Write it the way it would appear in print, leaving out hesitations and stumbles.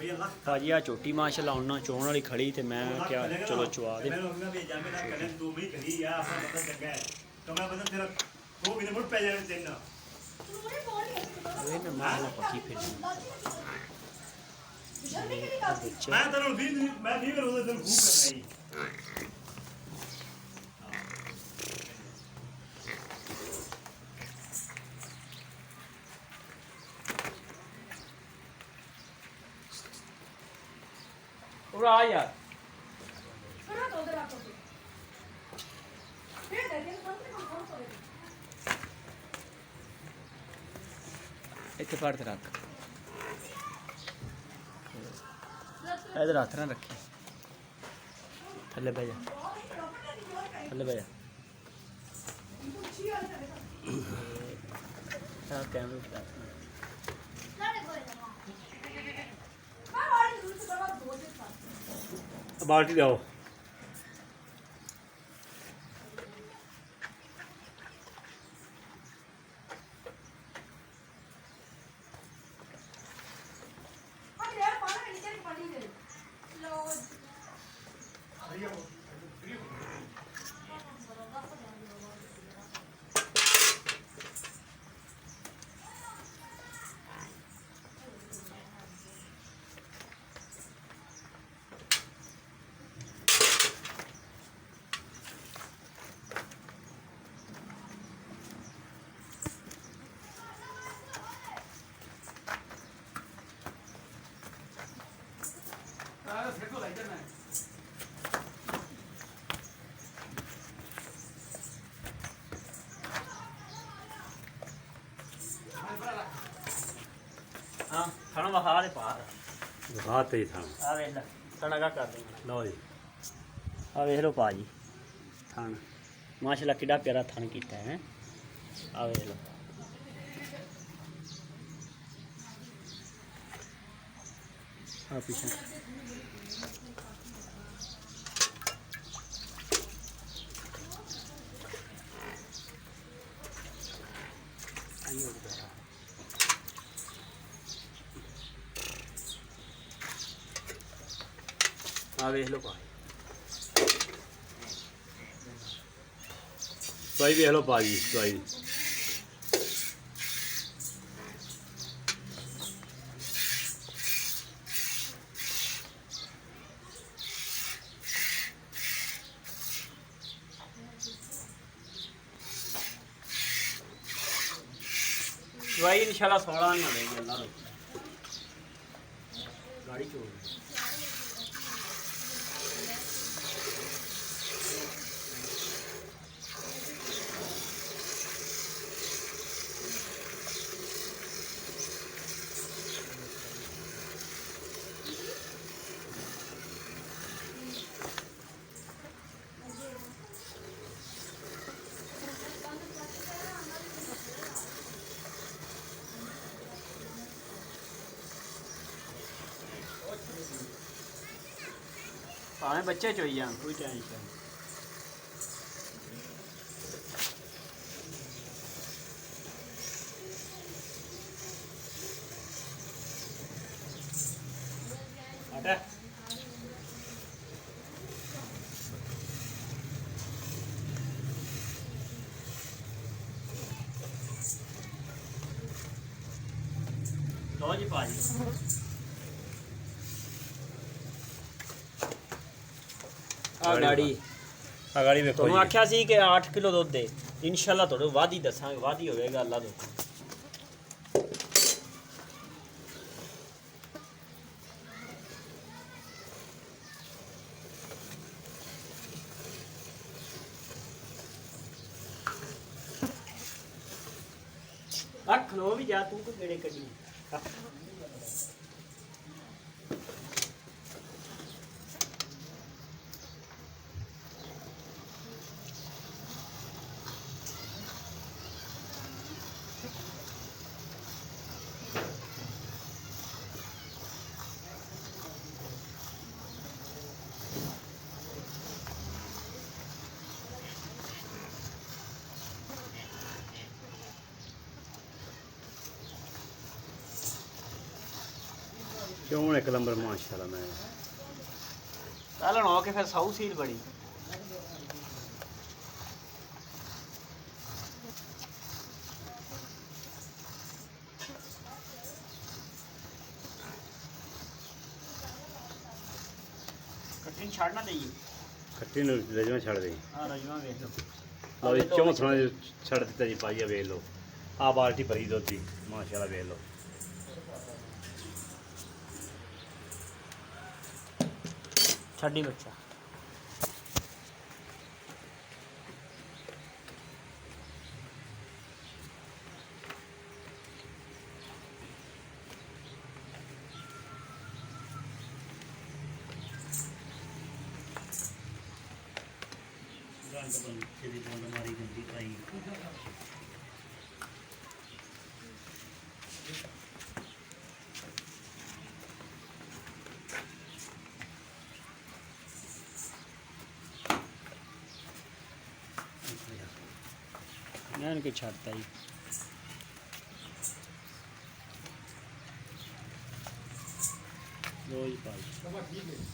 भाजी आ छोटी माशाल्लाह उन्ना चोण वाली खड़ी ते मैं क्या चलो चवा दे माशाल्लाह पक्की फिर मैं तेरे 20 मैं 20 रोज दिन खूब करना ही और आ यार थोड़ा तो उधर रखो फिर दे दे कौन करे इतने पार रख इधर हाथ ना रखी थले बह जा थले बह जा कैमरे बाल्टी लाओ हाँ खाना बहा दे पार बहा ते ही थान आ वेख ले खाना का कर दे लो जी आ वेख लो पाजी थान माशाल्लाह किड्डा प्यारा थान कीता है आ वेख लो आ पीछे आ वेख लो भाई भाई वेख लो भाजी भाई भाई इंशाल्लाह 16 नहीं आएगी अल्लाह गाड़ी चोर भावें बच्चे चोई जान कोई टेंशन हटा लो जी भाजी आ गाड़ी वेखो तुहानू आख्या सी कि 8 किलो दुध दे इंशाल्लाह तुहानू वादी दसांगे वादी होवेगा अल्लाह दे अख लो भी जा तू को केड़े कडी ਕਿਉਂ ਇੱਕ ਨੰਬਰ ਮਾਸ਼ਾਅੱਲਾ ਮੈਂ ਪਹਿਲਾਂ ਹੋ ਕੇ ਫਿਰ ਸਾਊ ਸੀਲ ਬੜੀ ਕੱਟੀ ਛੱਡ ਨਾ ਦੇਈਏ ਖੱਟੀ ਨੂੰ ਰਜਵਾ ਛੱਡ ਦੇ ਆ ਰਜਵਾ ਵੇਖ ਲਓ ਲਓ ਜੀ ਚੌਥਾ ਛੱਡ ਦਿੱਤਾ ਜੀ ਭਾਈ ਆ ਵੇਖ ਲਓ ਆ ਬਾਲਟੀ ਭਰੀ ਦੁੱਧ ਦੀ ਮਾਸ਼ਾਅੱਲਾ ਵੇਖ ਲਓ ਛੱਡੀ ਬੱਚਾ ਰੰਗ ਬੰਦ ਦੀ ਬੰਦ ਮਾਰੀ ਗੰਦੀ ਪਾਈ ਮੈਂ ਕਿ ਛੱਡਤਾ ਜੀ ਲੋ ਜੀ ਭਾਈ